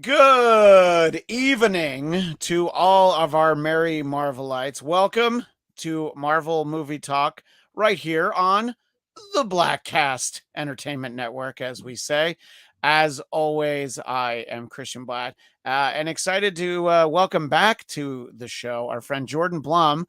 Good evening to all of our merry Marvelites. Welcome to Marvel Movie Talk right here on the Blackcast Entertainment Network, as we say. As always, I am Christian Blatt and excited to welcome back to the show our friend Jordan Blum.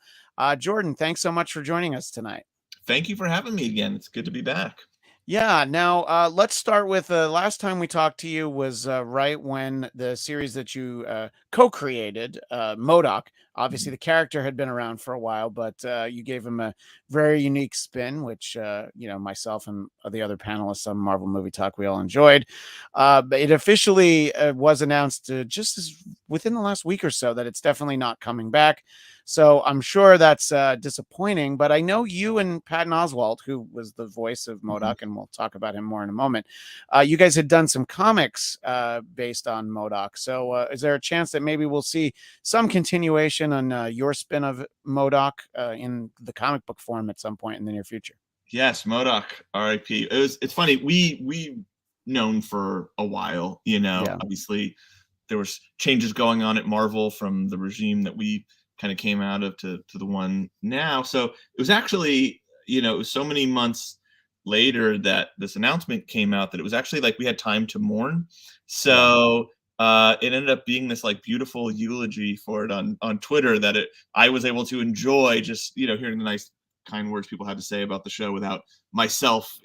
Jordan, thanks so much for joining us tonight. Thank you for having me again. It's good to be back. Yeah, now let's start with last time we talked to you was right when the series that you co-created, Modoc. Obviously, Mhm. the character had been around for a while, but you gave him a very unique spin, which myself and the other panelists on Marvel Movie Talk we all enjoyed. But it officially was announced within the last week or so that it's definitely not coming back. So I'm sure that's disappointing, but I know you and Patton Oswalt, who was the voice of Mhm. Modoc, and we'll talk about him more in a moment. You guys had done some comics based on Modoc. So is there a chance that maybe we'll see some continuation on your spin of Modoc in the comic book form at some point in the near future? Yes, Modoc, R.I.P. It's funny. We known for a while. Yeah. Obviously there was changes going on at Marvel from the regime that we kind of came out of to the one now. So it was actually it was so many months later that this announcement came out that it was actually like we had time to mourn. Yeah. So it ended up being this like beautiful eulogy for it on Twitter that I was able to enjoy just hearing the nice kind words people had to say about the show without myself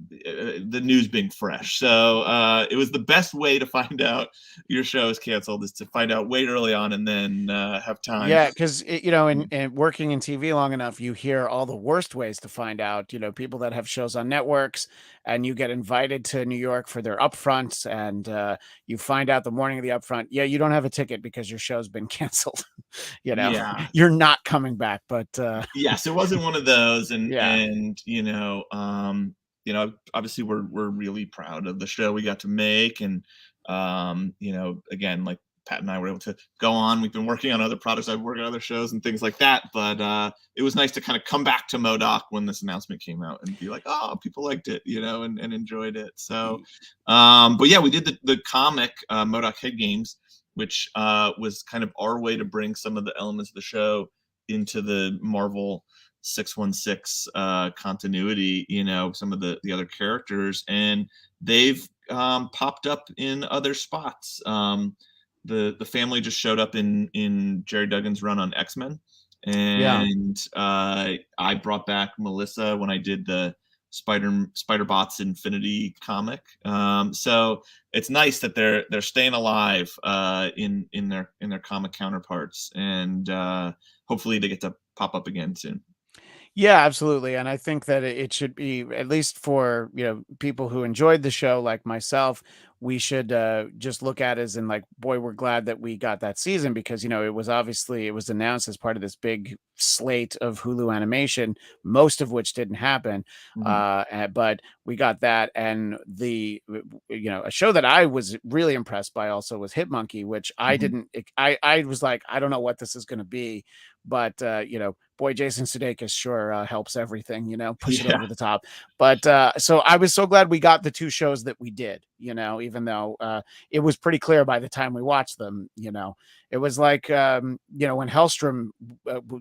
the news being fresh. So it was the best way to find out your show is canceled is to find out way early on and then have time. Yeah, because in working in TV long enough, you hear all the worst ways to find out. People that have shows on networks, and you get invited to New York for their upfront, and you find out the morning of the upfront, yeah, you don't have a ticket because your show's been canceled. you know, Yeah. you're not coming back. But Yes, it wasn't one of those, and yeah, obviously we're really proud of the show we got to make, and again, like Pat and I were able to go on. We've been working on other projects. I've worked on other shows and things like that, but it was nice to kind of come back to Modoc when this announcement came out and be like, oh, people liked it, and enjoyed it. So, but yeah, we did the comic Modoc Head Games, which was kind of our way to bring some of the elements of the show into the Marvel 616 continuity, some of the other characters, and they've popped up in other spots. The family just showed up in Jerry Duggan's run on X-Men, yeah. and I brought back Melissa when I did the Spider Bots Infinity comic. So it's nice that they're staying alive in their comic counterparts, and hopefully they get to pop up again soon. Yeah, absolutely. And I think that it should be, at least for, people who enjoyed the show like myself, we should just look at it as in like, boy, we're glad that we got that season because, it was announced as part of this big slate of Hulu animation, most of which didn't happen. Mhm. But we got that. And a show that I was really impressed by also was Hit Monkey, which I Mhm. didn't, I was like, I don't know what this is going to be, but boy, Jason Sudeikis sure helps everything, push it Yeah. over the top. But so I was so glad we got the two shows that we did, even though it was pretty clear by the time we watched them, it was like, when Hellstrom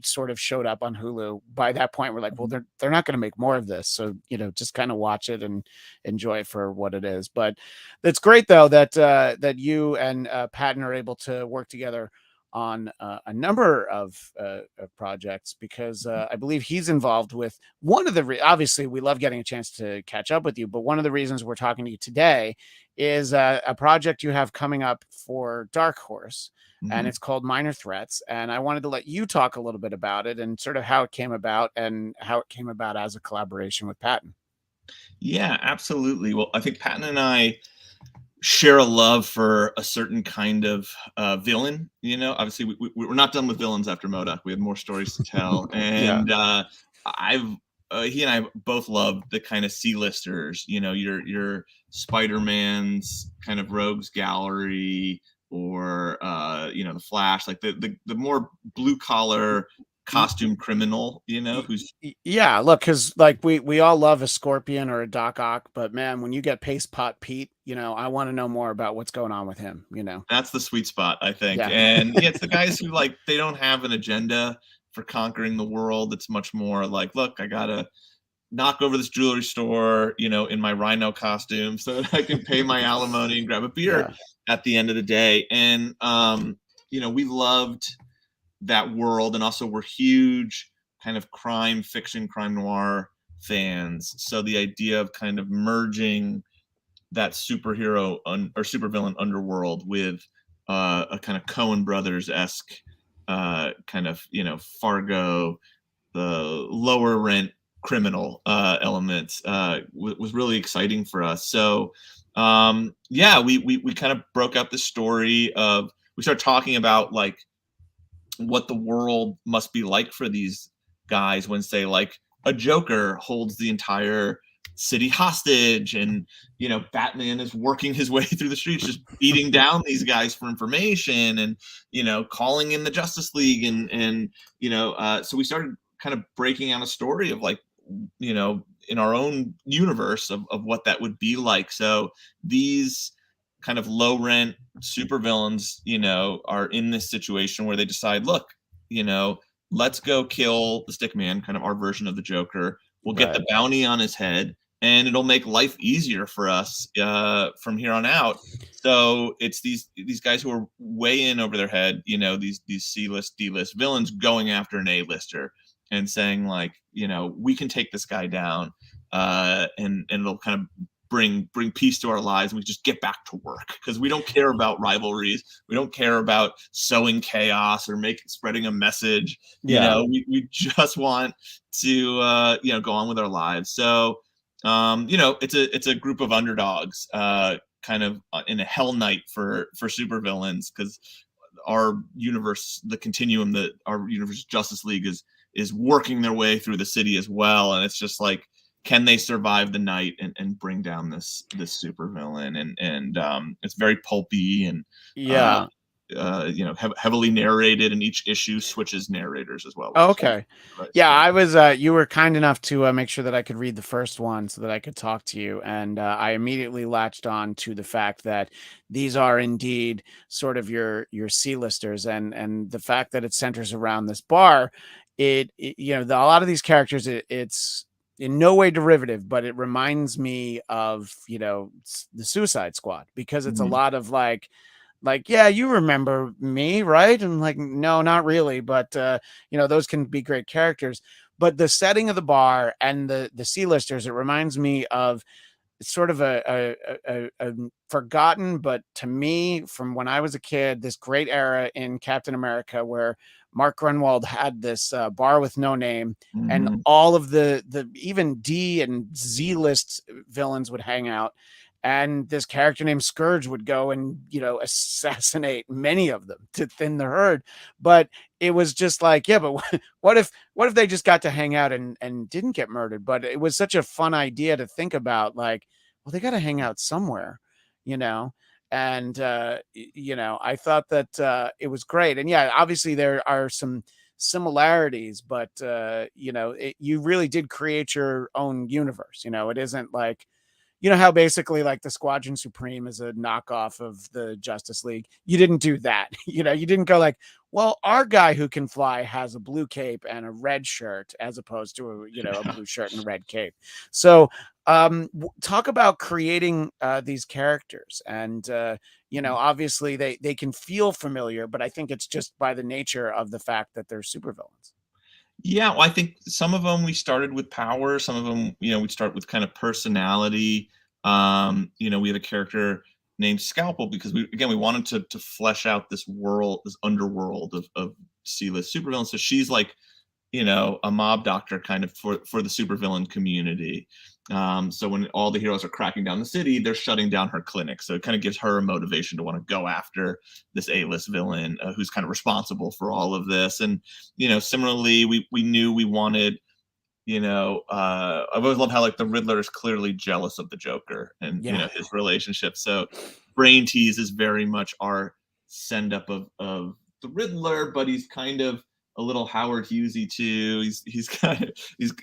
sort of showed up on Hulu. By that point, we're like, well, Mhm. they're not going to make more of this, so just kind of watch it and enjoy it for what it is. But it's great though that you and Patton are able to work together on a number of projects because I believe he's involved with one of obviously, we love getting a chance to catch up with you, but one of the reasons we're talking to you today is a project you have coming up for Dark Horse, and Mhm. it's called Minor Threats. And I wanted to let you talk a little bit about it and sort of how it came about and how it came about as a collaboration with Patton. Yeah, absolutely. Well, I think Patton and I share a love for a certain kind of villain. Obviously we're not done with villains after Modoc. We have more stories to tell, Yeah. and I've he and I both love the kind of C-listers. Your Spider-Man's kind of rogues gallery, or the Flash, like the more blue collar. costume criminal, you know, who's Yeah, look, because like we all love a Scorpion or a Doc Ock, but man, when you get Paste Pot Pete, I want to know more about what's going on with him. that's the sweet spot, I think. Yeah, And yeah, it's the guys who like they don't have an agenda for conquering the world. It's much more like, look, I gotta knock over this jewelry store, in my rhino costume so that I can pay my alimony and grab a beer yeah, at the end of the day. And we loved that world, and also we're huge kind of crime fiction, crime noir fans. So the idea of kind of merging that superhero or supervillain underworld with a kind of Coen Brothers esque kind of Fargo, the lower rent criminal elements was really exciting for us. So yeah, we kind of broke out the story of we started talking about like what the world must be like for these guys when, say, like a Joker holds the entire city hostage, and Batman is working his way through the streets just beating down these guys for information, and calling in the Justice League, and so we started kind of breaking out a story of like in our own universe of what that would be like. So these kind of low rent supervillains, are in this situation where they decide, look, let's go kill the Stick Man, kind of our version of the Joker. We'll get right. the bounty on his head, and it'll make life easier for us from here on out. So it's these guys who are way in over their head, these C-list, D-list villains going after an A-lister and saying like, we can take this guy down, and it'll kind of bring peace to our lives, and we just get back to work because we don't care about rivalries, we don't care about sowing chaos or spreading a message. Yeah, We just want to go on with our lives. So it's a group of underdogs kind of in a hell night for supervillains, because our universe, the continuum that our universe Justice League is working their way through the city as well, and it's just like, can they survive the night and bring down this super villain? And it's very pulpy and yeah. heavily narrated, and each issue switches narrators as well, which is Okay. nice. Yeah, I was you were kind enough to make sure that I could read the first one so that I could talk to you, and I immediately latched on to the fact that these are indeed sort of your C-listers, and the fact that it centers around this bar, a lot of these characters, it's in no way derivative, but it reminds me of, the Suicide Squad, because it's a Mhm. lot of like, yeah, you remember me, right? And like, no, not really, but those can be great characters. But the setting of the bar and the C-listers, it reminds me of sort of a forgotten, but to me, from when I was a kid, this great era in Captain America where Mark Grunwald had this bar with no name, and Mhm. all of the even D and Z list villains would hang out, and this character named Scourge would go and assassinate many of them to thin the herd. But it was just like, yeah, but what if they just got to hang out and didn't get murdered? But it was such a fun idea to think about, like, well, they got to hang out somewhere, you know. And I thought that it was great. And yeah, obviously there are some similarities, but you really did create your own universe. It isn't like, how basically like the Squadron Supreme is a knockoff of the Justice League. You didn't do that. You didn't go like, well, our guy who can fly has a blue cape and a red shirt, as opposed to a blue shirt and a red cape. So talk about creating these characters, and obviously they can feel familiar, but I think it's just by the nature of the fact that they're supervillains. Yeah, well, I think some of them we started with power, some of them, we start with kind of personality. We have a character named Scalpel because we wanted to flesh out this world, this underworld of C-list supervillains. So she's like, a mob doctor kind of for the supervillain community. So when all the heroes are cracking down the city, they're shutting down her clinic. So it kind of gives her a motivation to want to go after this A-list villain who's kind of responsible for all of this. And similarly, we knew we wanted. I've always loved how like the Riddler is clearly jealous of the Joker and Yeah. his relationship. So Brain Tease is very much our send up of the Riddler, but he's kind of a little Howard Hughesy too. He's kind of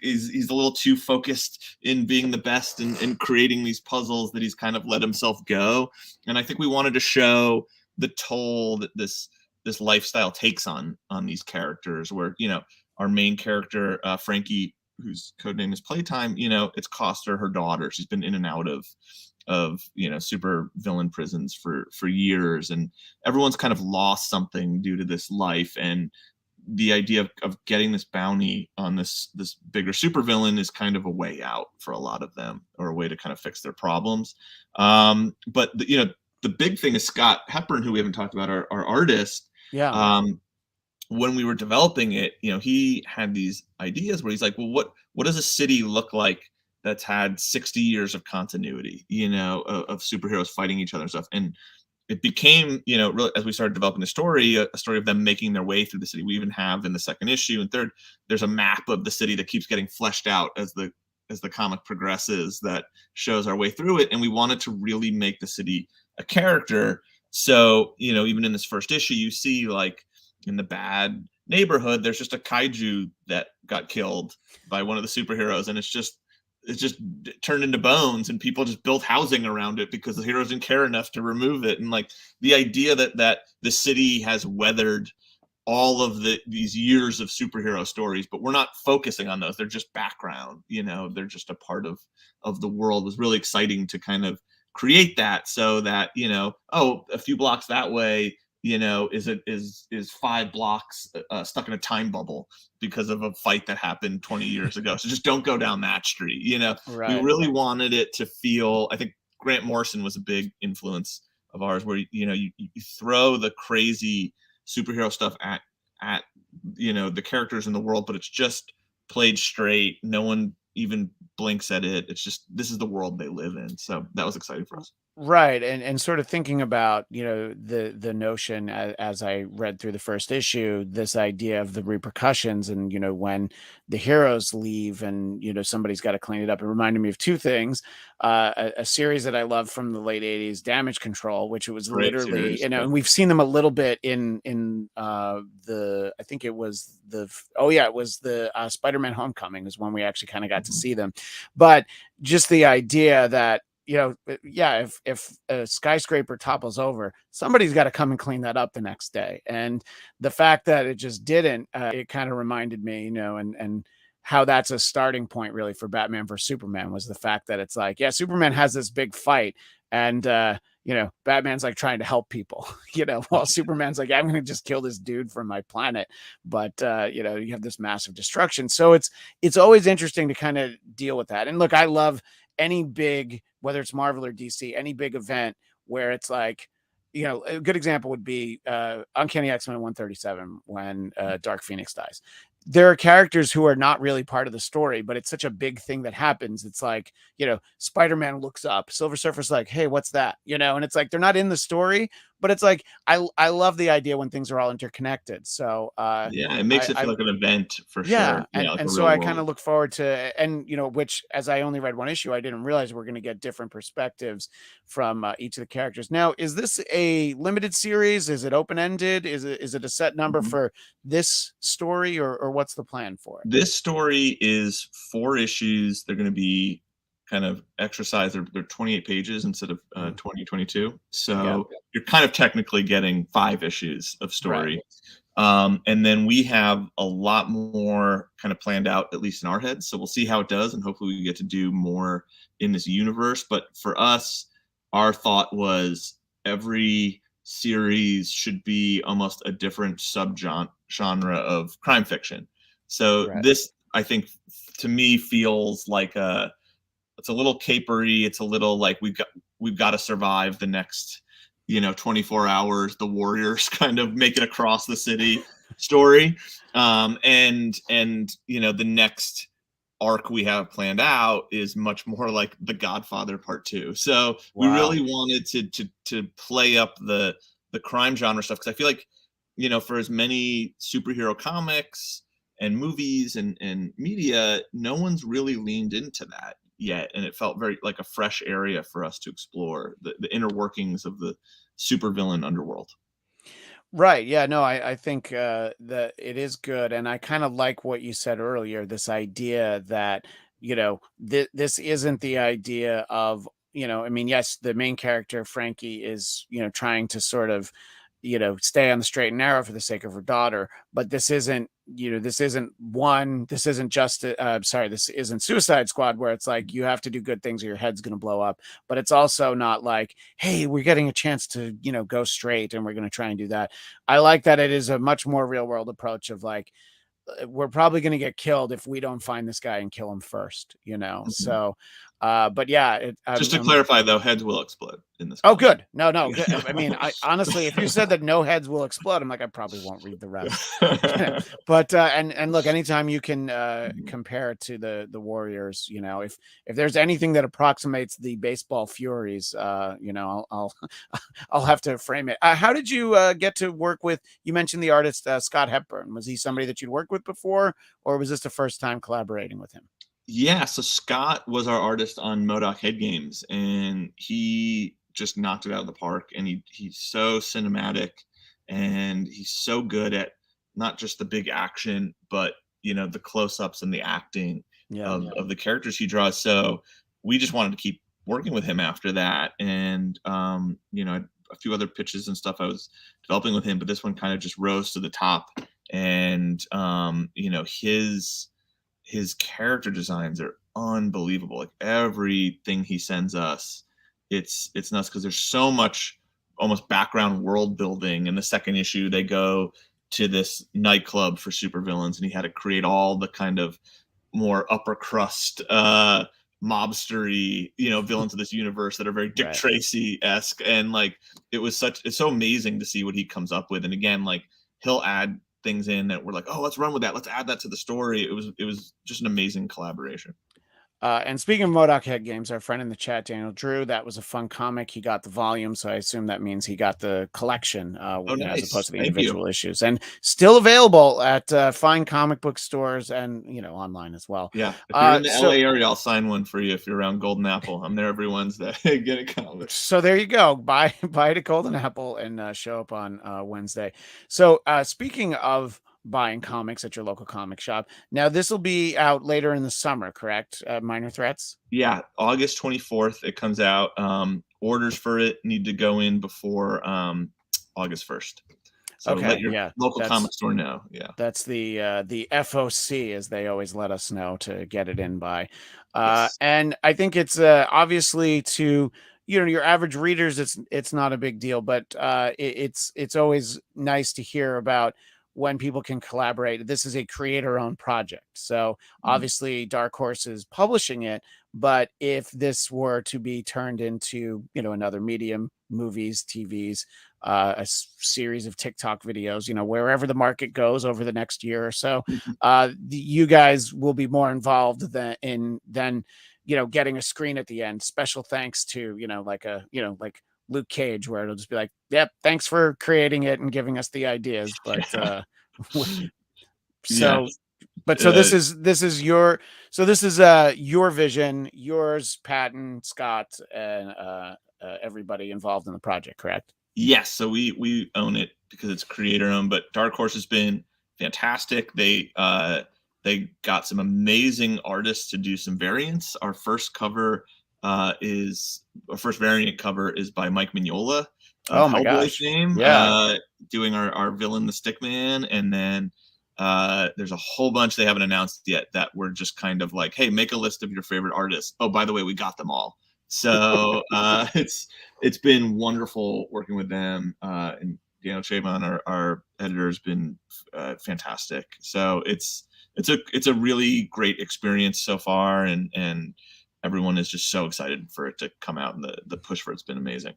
he's a little too focused in being the best and creating these puzzles that he's kind of let himself go. And I think we wanted to show the toll that this lifestyle takes on these characters, where our main character, Frankie, whose code name is Playtime, it's cost her daughter. She's been in and out of super villain prisons for years, and everyone's kind of lost something due to this life. And the idea of getting this bounty on this bigger supervillain is kind of a way out for a lot of them, or a way to kind of fix their problems. But the big thing is Scott Hepburn, who we haven't talked about, our artist. Yeah. When we were developing it, he had these ideas where he's like, well, what does a city look like that's had 60 years of continuity, of superheroes fighting each other and stuff. And it became, really, as we started developing the story, a story of them making their way through the city. We even have in the second issue and third, there's a map of the city that keeps getting fleshed out as the comic progresses, that shows our way through it. And we wanted to really make the city a character. So, even in this first issue, you see, like, in the bad neighborhood, there's just a kaiju that got killed by one of the superheroes, and it's just turned into bones, and people just built housing around it because the heroes didn't care enough to remove it. And like the idea that the city has weathered all of these years of superhero stories, but we're not focusing on those. They're just background, they're just a part of the world, was really exciting to kind of create that, so that, a few blocks that way, is 5 blocks stuck in a time bubble because of a fight that happened 20 years ago. So just don't go down that street. We Right. really wanted it to feel, I think Grant Morrison was a big influence of ours, where, you throw the crazy superhero stuff at the characters in the world, but it's just played straight. No one even blinks at it. It's just, this is the world they live in. So that was exciting for us. Right, and sort of thinking about, the notion, as I read through the first issue, this idea of the repercussions, and when the heroes leave, and somebody's got to clean it up. It reminded me of two things: a series that I love from the late '80s, Damage Control, which it was Great literally, series. and we've seen them a little bit in the, I think it was it was the Spider-Man Homecoming is when we actually kind of got to see them, but just the idea that, yeah, if a skyscraper topples over, somebody's got to come and clean that up the next day. And the fact that it just didn't, it kind of reminded me, and how that's a starting point really for Batman versus Superman, was the fact that it's like, yeah, Superman has this big fight, and Batman's like trying to help people, while Superman's like, I'm going to just kill this dude from my planet. But you have this massive destruction. So it's always interesting to kind of deal with that. And look, I love any big, whether it's Marvel or DC, any big event where it's like, a good example would be Uncanny X-Men 137, when Dark Phoenix dies. There are characters who are not really part of the story, but it's such a big thing that happens. It's like, Spider-Man looks up, Silver Surfer's like, hey, what's that? And it's like, they're not in the story, but it's like, I love the idea when things are all interconnected. So Yeah, it makes it I feel like an event for yeah, sure. Like and a so real I world. kind of look forward to, and which, as I only read one issue, I didn't realize we're going to get different perspectives from each of the characters. Now, is this a limited series? Is it open ended? Is it a set number Mhm. for this story, or what's the plan for it? This story is 4 issues. They're going to be kind of exercised. They're 28 pages instead of Mm. 20, 22. Yep. So you're kind of technically getting 5 issues of Right. story. And then we have a lot more kind of planned out, at least in our heads. So we'll see how it does, and hopefully we get to do more in this universe. But for us, our thought was every series should be almost a different genre of crime fiction. So Right. this, I think, to me, feels like it's a little capery. It's a little like we've got to survive the next 24 hours, the warriors kind of make it across the city story. And the next arc we have planned out is much more like The Godfather Part 2. So we Wow. really wanted to play up the crime genre stuff, because I feel like, for as many superhero comics and movies and media, no one's really leaned into that yet, and it felt very like a fresh area for us to explore the inner workings of the supervillain underworld. Right. Yeah. No, I think that it is good. And I kind of like what you said earlier, this idea that, this isn't the idea of, I mean, yes, the main character, Frankie, is, trying to sort of, stay on the straight and narrow for the sake of her daughter. But this isn't just, sorry, this isn't Suicide Squad where it's like you have to do good things or your head's going to blow up. But it's also not like, hey, we're getting a chance to, go straight and we're going to try and do that. I like that it is a much more real world approach of like, we're probably going to get killed if we don't find this guy and kill him first, Mhm. So, but yeah, Just to clarify, though, heads will explode in this oh, comic. good. No, no. Good. I mean, I honestly, if you said that no heads will explode, I'm like, I probably won't read the rest. But and look, anytime you can Mhm. compare it to the Warriors, if there's anything that approximates the baseball Furies, I'll I'll have to frame it. How did you get to work with? You mentioned the artist Scott Hepburn. Was he somebody that you'd worked with before, or was this the first time collaborating with him? Yeah, so Scott was our artist on MODOK Head Games, and he just knocked it out of the park. And he's so cinematic, and he's so good at not just the big action, but the close-ups and the acting Yeah. of the characters he draws. So we just wanted to keep working with him after that, and a few other pitches and stuff I was developing with him, but this one kind of just rose to the top. And his character designs are unbelievable. Like everything he sends us, it's nuts because there's so much almost background world building. In the second issue, they go to this nightclub for supervillains, and he had to create all the kind of more upper crust mobstery villains of this universe that are very Dick Right. Tracy-esque. And like it's so amazing to see what he comes up with. And again, like he'll add things in that we're like, oh, let's run with that, let's add that to the story. It was just an amazing collaboration. And speaking of Modoc Head Games, our friend in the chat, Daniel Drew, that was a fun comic. He got the volume, so I assume that means he got the collection, Oh, as opposed nice, to the thank you. individual issues, and still available at fine comic book stores and online as well. Yeah, if you're in the So LA area, I'll sign one for you. If you're around Golden Apple, I'm there every Wednesday. Get a comic. so there you go. Buy buy it at Golden Apple and show up on Wednesday. So speaking of buying comics at your local comic shop, now this will be out later in the summer, correct? Minor Threats. Yeah, August 24th it comes out. Orders for it need to go in before August 1st. So let Okay, your yeah, local that's comic store know. Yeah. That's the FOC, as they always let us know to get it in by. Yes. And I think it's obviously to your average readers, it's not a big deal, but it's always nice to hear about when people can collaborate. This is a creator-owned project, so Mhm. obviously Dark Horse is publishing it. But if this were to be turned into another medium, movies, TVs, series of TikTok videos, wherever the market goes over the next year or so, you guys will be more involved than getting a screen at the end. Special thanks to like Luke Cage, where it'll just be like, "Yep, thanks for creating it and giving us the ideas." But Yeah. so, Yes. but so Uh, this is your vision, yours, Patton, Scott, and everybody involved in the project, correct? yes, so we own it because it's creator owned, but Dark Horse has been fantastic. They got some amazing artists to do some variants. Our first variant cover is by Mike Mignola of Oh my Hellboy gosh. fame, Yeah. doing our villain, the Stickman. And then there's a whole bunch they haven't announced yet that we're just kind of like, hey, make a list of your favorite artists. Oh, by the way, we got them all. So it's been wonderful working with them. And Daniel Chavon, our editor, has been fantastic. So it's a really great experience so far, and everyone is just so excited for it to come out, and the push for it's been amazing.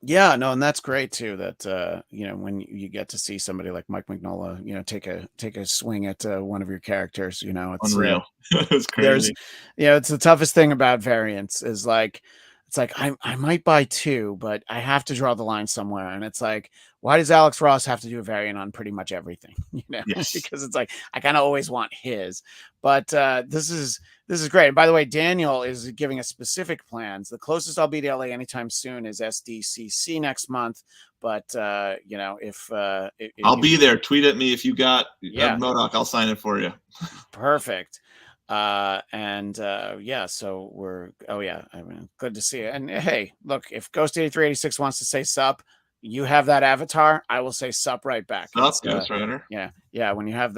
Yeah, no, and that's great too that when you get to see somebody like Mike Mignola, take a swing at one of your characters, it's Unreal. It's there's crazy. it's the toughest thing about variants is like it's like I might buy two, but I have to draw the line somewhere. And it's like, why does Alex Ross have to do a variant on pretty much everything? You know, Yes. because it's like I kind of always want his. But this is great. And by the way, Daniel is giving us specific plans. The closest I'll be to LA anytime soon is SDCC next month. But you know, I'll if be there. Tweet at me if you got a yeah, Modoc. I'll sign it for you. perfect. And yeah, so we're oh yeah, I mean, good to see it. And hey, look, if Ghost 8386 wants to say sup, you have that avatar, I will say sup right back. Sup, It's Ghost Rider. yeah, when you have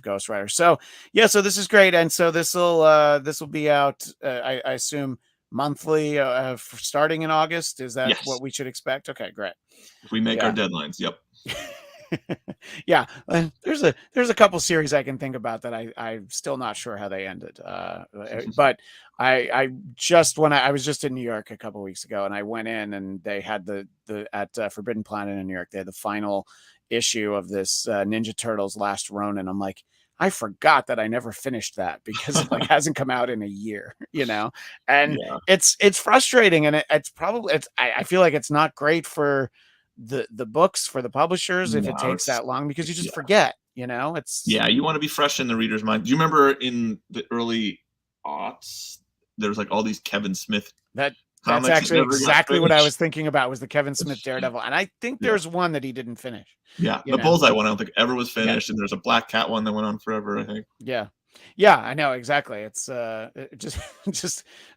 Ghost Rider. So yeah, so this is great. And so this will be out I assume monthly for starting in August. Is that Yes. what we should expect? Okay, great. If we make our Yeah. deadlines. Yep. Yeah, there's a couple series I can think about that I'm still not sure how they ended. But I just when I was just in New York a couple weeks ago, and I went in and they had the at Forbidden Planet in New York, they had the final issue of this Ninja Turtles Last Ronin. I'm like, I forgot that I never finished that because it like hasn't come out in a year, you know, and Yeah. it's frustrating, and it's probably I feel like it's not great for the books for the publishers if it No, takes it's that long because you just yeah. forget, you know, it's Yeah, you want to be fresh in the reader's mind. Do you remember in the early aughts, there was like all these Kevin Smith that that's comics that actually never got exactly what I was finished? thinking about was the Kevin Smith Daredevil. And I think Yeah. there's one that he didn't finish, Yeah. you The know. Bullseye one, I don't think ever was Yeah. finished. And there's a Black Cat one that went on forever, I think. Yeah. Yeah, I know exactly. It's just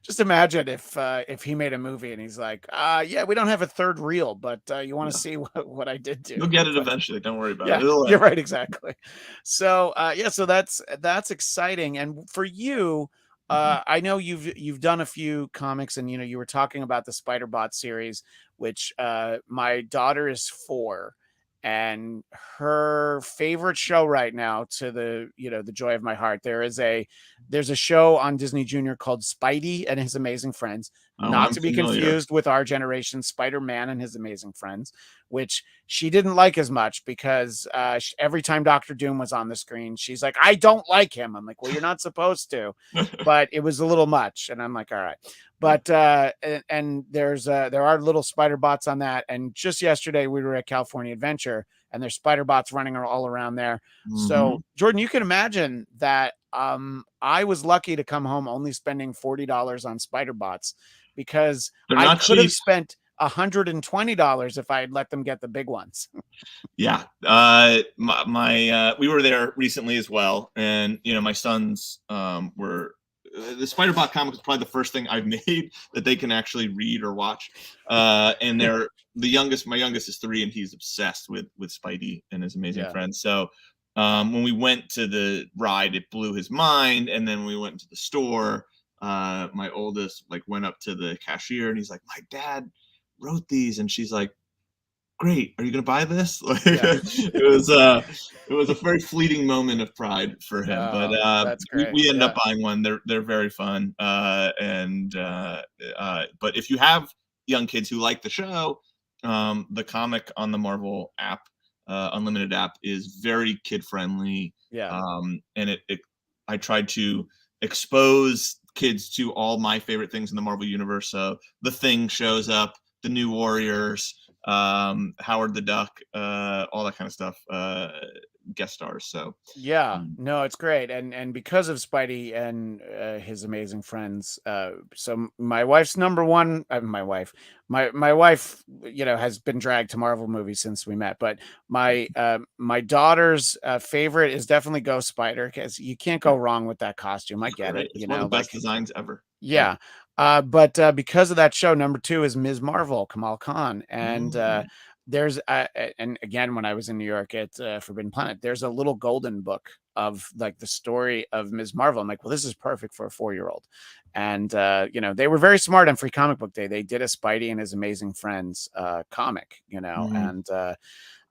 just imagine if he made a movie and he's like, yeah, we don't have a third reel, but you want to Yeah. see what I did do. You'll get It's it like, eventually. Don't worry about it. yeah, It'll you're end. right, exactly. So yeah, so that's exciting. And for you, Mhm. I know you've done a few comics, and you know you were talking about the Spider Bot series, which my daughter is 4, and her favorite show right now, to the you know the joy of my heart, there's a show on Disney Junior called Spidey and His Amazing Friends, Oh, not I'm to be familiar. confused with our generation Spider-Man and His Amazing Friends, which she didn't like as much because every time Doctor Doom was on the screen, she's like, I don't like him. I'm like, well, you're not supposed to, but it was a little much. And I'm like, all right. But and there are little spider bots on that. And just yesterday we were at California Adventure and there's spider bots running all around there. So Mhm. Jordan, you can imagine that I was lucky to come home only spending $40 on spider bots because They're I not could have cheap. spent $120 if I had let them get the big ones. Yeah. We were there recently as well. And, you know, my sons were, the Spider-Bot comic was probably the first thing I've made that they can actually read or watch. And they're my youngest is 3, and he's obsessed with Spidey and His Amazing Yeah. Friends. So when we went to the ride, it blew his mind. And then when we went to the store, my oldest like went up to the cashier and he's like, my dad wrote these. And she's like, great, are you gonna buy this? Like, Yeah. it was a very fleeting moment of pride for him. But Oh, that's great. we end up Yeah. buying one. They're very fun. But if you have young kids who like the show, the comic on the Marvel app, Unlimited app, is very kid friendly. Yeah. And it I tried to expose kids to all my favorite things in the Marvel universe. So the Thing shows up, the New Warriors, Howard the Duck, all that kind of stuff, guest stars. So Yeah, um, no, it's great, and because of Spidey and His Amazing Friends, my wife's number one. My wife, you know, has been dragged to Marvel movies since we met. But my daughter's favorite is definitely Ghost Spider because you can't go wrong with that costume. I it's get it, great. you It's one know, of the best like designs ever. Yep. yeah. But because of that show, number 2 is Ms. Marvel, Kamal Khan, and Mm. there's and again when I was in New York at Forbidden Planet, there's a little golden book of like the story of Ms. Marvel. I'm like, well, this is perfect for a 4-year-old. And you know, they were very smart on Free Comic Book Day. They did a Spidey and His Amazing Friends comic, you know, Mhm.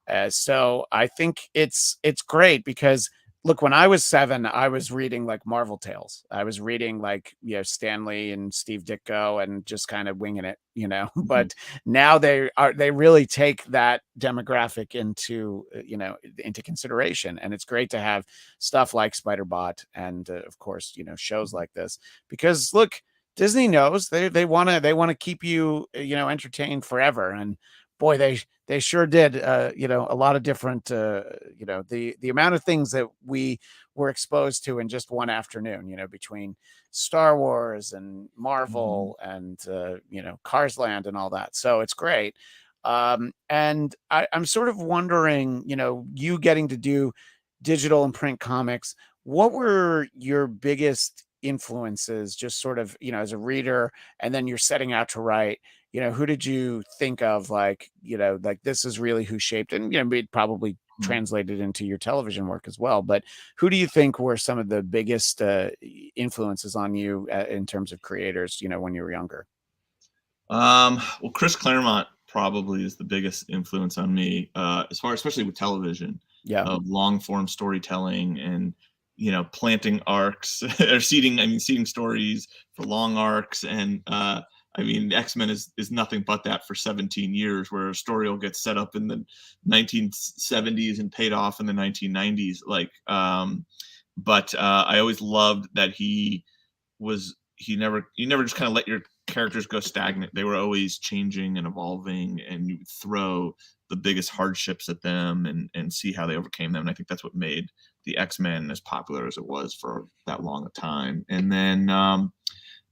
and so I think it's great because look, when I was 7, I was reading like Marvel Tales. I was reading like you know Stanley and Steve Ditko and just kind of winging it, you know. Mhm. But now they really take that demographic into you know into consideration, and it's great to have stuff like Spider Bot and of course you know shows like this because look. Disney knows they want to keep you, entertained forever. And boy, they sure did. A lot of different, the amount of things that we were exposed to in just one afternoon, between Star Wars and Mhm. Marvel and Cars Land and all that. So it's great. And I'm sort of wondering, you getting to do digital and print comics, what were your biggest influences, just sort of, as a reader, and then you're setting out to write, who did you think of, like, like this is really who shaped, and it probably Mhm. translated into your television work as well, but who do you think were some of the biggest influences on you in terms of creators, when you were younger? Well, Chris Claremont probably is the biggest influence on me, as far, especially with television, Yeah. of long form storytelling and planting arcs or seeding. I mean, seeding stories for long arcs, and I mean, X Men is nothing but that for 17 years, where a story will get set up in the 1970s and paid off in the 1990s. But I always loved that he never just kind of let your characters go stagnant. They were always changing and evolving, and you would throw the biggest hardships at them and see how they overcame them. And I think that's what made the X-Men as popular as it was for that long a time. And then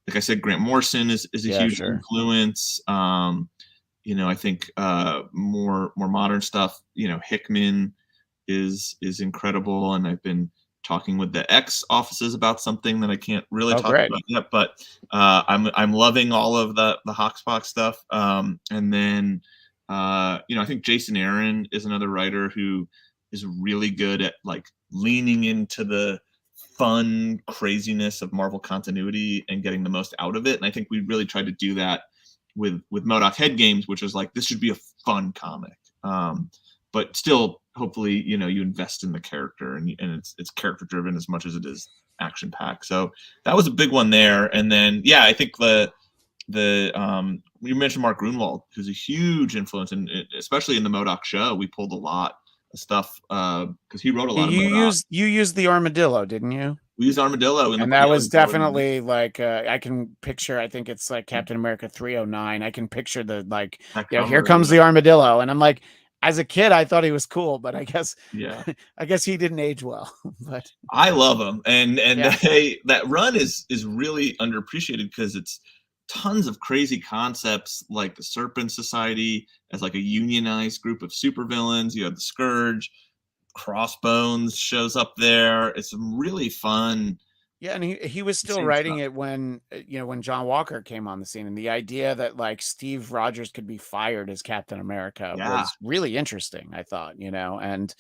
like I said, Grant Morrison is a Yeah, huge sure. influence. I think more modern stuff, Hickman is incredible, and I've been talking with the X offices about something that I can't really Oh, talk great. about yet, but I'm loving all of the Hoxpox stuff. And then I think Jason Aaron is another writer who is really good at like leaning into the fun craziness of Marvel continuity and getting the most out of it. And I think we really tried to do that with Modoc Head Games, which is like this should be a fun comic. But still, hopefully, you invest in the character, and it's character driven as much as it is action packed. So that was a big one there. And then yeah, I think the you mentioned Mark Grunwald, who's a huge influence, and especially in the Modoc show, we pulled a lot of stuff because he wrote a You lot of Modoc. used the armadillo, didn't you? We used Armadillo in the And that was that was definitely like, I can picture, I think it's like Captain America 309. I can picture the, like, that here cover. comes the armadillo. And I'm like, as a kid, I thought he was cool, but I guess, Yeah. I guess he didn't age well. But I love them, and yeah, that run is really underappreciated because it's tons of crazy concepts like the Serpent Society as like a unionized group of supervillains. You have the Scourge, Crossbones shows up there. It's some really fun, yeah, and he was still insane writing stuff. it when, when John Walker came on the scene, and the idea that, like, Steve Rogers could be fired as Captain America Yeah, was really interesting, I thought, and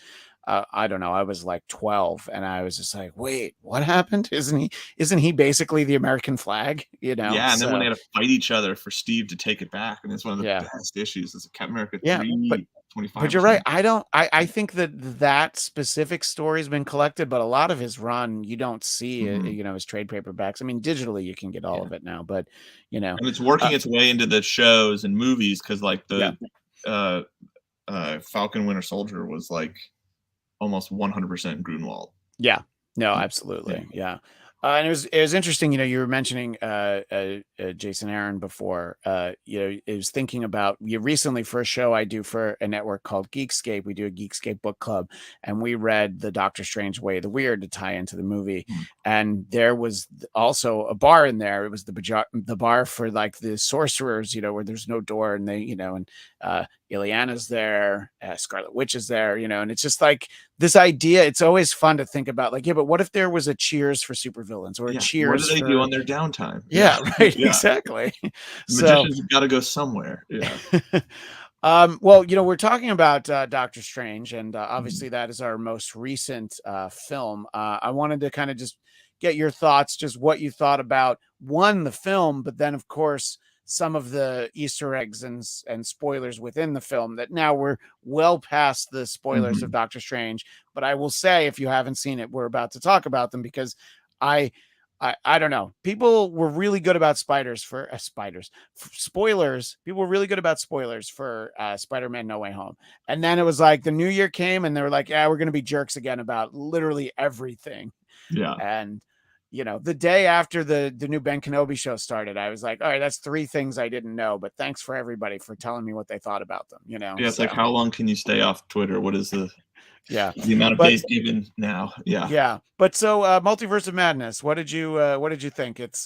I don't know, I was like 12, and I was just like, wait, what happened? Isn't he basically the American flag? yeah, and then when So they had to fight each other for Steve to take it back, and it's one of the yeah, best issues. Is Captain America yeah, but 325 or you're right. something. I think that specific story's been collected, but a lot of his run you don't see, Mhm. his trade paperbacks. I mean, digitally you can get all Yeah. of it now, but you know, And it's uh, working its way into the shows and movies because like yeah, uh, Falcon Winter Soldier was like almost 100% Grunwald. yeah, no, Yeah. absolutely, yeah. And it was interesting. You were mentioning Jason Aaron before. It was thinking about you recently for a show I do for a network called Geekscape. We do a Geekscape book club, and we read the Doctor Strange Way of the Weird to tie into the movie. Mhm. And there was also a bar in there. It was the bar for like the sorcerers, where there's no door, and and Ileana's there, Scarlet Witch is there, and it's just like this idea. It's always fun to think about, like, yeah, but what if there was a Cheers for supervillains, or a Yeah. What do Cheers they do for, on their downtime? Yeah. yeah, right, Yeah. exactly. So Magicians have got to go somewhere. Yeah. well, we're talking about Doctor Strange, and Mhm. obviously that is our most recent film. I wanted to kind of just get your thoughts, just what you thought about, one, the film, but then of course some of the Easter eggs and spoilers within the film, that now we're well past the spoilers of Mhm. Doctor Strange. But I will say, if you haven't seen it, we're about to talk about them, because I I don't know. People were really good about spoilers. People were really good about spoilers for Spider-Man No Way Home. And then it was like the new year came and they were like, yeah, we're going to be jerks again about literally everything. Yeah. And the day after the new Ben Kenobi show started, I was like, all right, that's 3 things I didn't know, but thanks for everybody for telling me what they thought about them, Yeah, it's so like how long can you stay off Twitter? What is yeah. the amount of But days given now? Yeah. yeah, but so Multiverse of Madness, what did you think? It's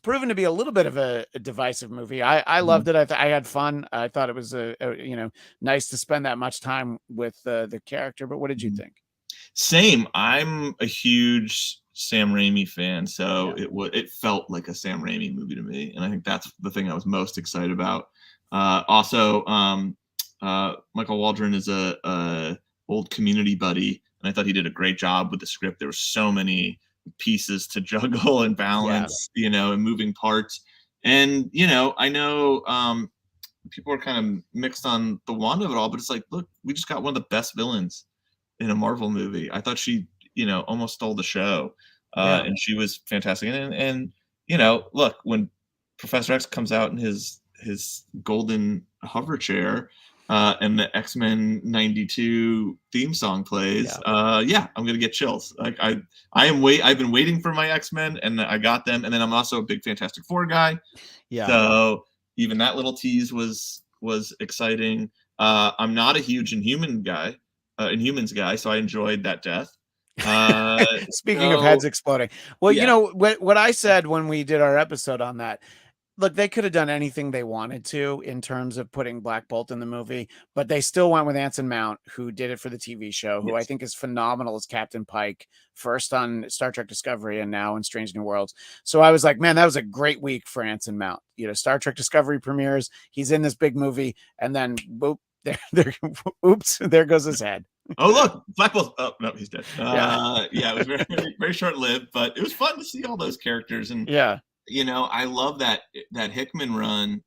proven to be a little bit of a divisive movie. I Mhm. loved it. I had fun. I thought it was nice to spend that much time with the character. But what did you Mhm. think? Same. I'm a huge Sam Raimi fan, so Yeah, it felt like a Sam Raimi movie to me, and I think that's the thing I was most excited about. Also, Michael Waldron is a old Community buddy, and I thought he did a great job with the script. There were so many pieces to juggle and yeah, balance, and moving parts. And I know people are kind of mixed on the Wanda of it all, but it's like, look, we just got one of the best villains in a Marvel movie. I thought she, almost stole the show, yeah, and she was fantastic. And look, when Professor X comes out in his golden hover chair, and the X-Men '92 theme song plays, yeah, yeah, I'm gonna get chills. Like I've been waiting for my X-Men, and I got them. And then I'm also a big Fantastic Four guy, yeah. so even that little tease was exciting. I'm not a huge Inhumans guy, so I enjoyed that death. Uh, Speaking of heads so exploding, well, yeah, what I said when we did our episode on that. Look, they could have done anything they wanted to in terms of putting Black Bolt in the movie, but they still went with Anson Mount, who did it for the TV show, who I yes, think is phenomenal as Captain Pike, first on Star Trek Discovery and now in Strange New Worlds. So I was like, man, that was a great week for Anson Mount. Star Trek Discovery premieres, he's in this big movie, and then boop, there, oops, there goes his head. oh look, Black Bolt. Oh no, he's dead. Yeah, Yeah, it was very very short lived, but it was fun to see all those characters. And yeah, I love that Hickman run,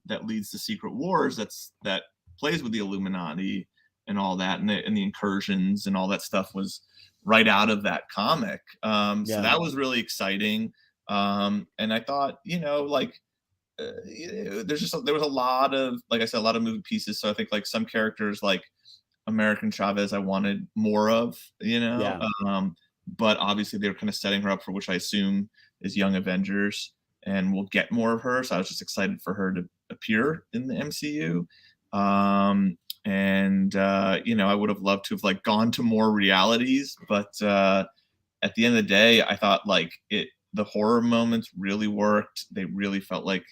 that leads to Secret Wars. That plays with the Illuminati and all that, and the incursions and all that stuff was right out of that comic. So yeah, that was really exciting. And I thought, like, there was a lot of, like I said, a lot of moving pieces. So I think like some characters like American Chavez, I wanted more of, yeah, but obviously they were kind of setting her up for, which I assume is Young Avengers, and we'll get more of her. So I was just excited for her to appear in the MCU. And I would have loved to have like gone to more realities, but at the end of the day, I thought like the horror moments really worked. They really felt like